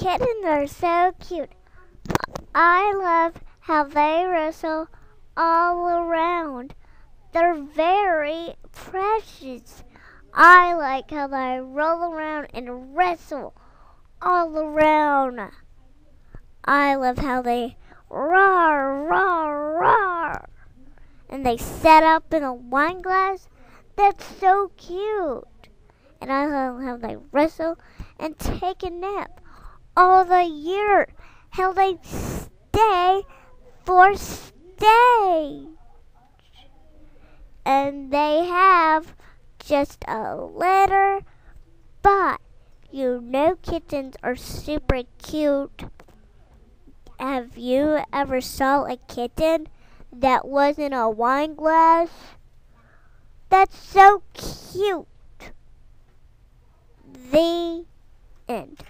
Kittens are so cute. I love how they wrestle all around. They're very precious. I like how they roll around and wrestle all around. I love how they roar, roar, roar. And they set up in a wine glass. That's so cute. And I love how they wrestle and take a nap all the year. How they stay for stay. And they have just a litter, but you know kittens are super cute. Have you ever saw a kitten that was in a wine glass? That's so cute. The end.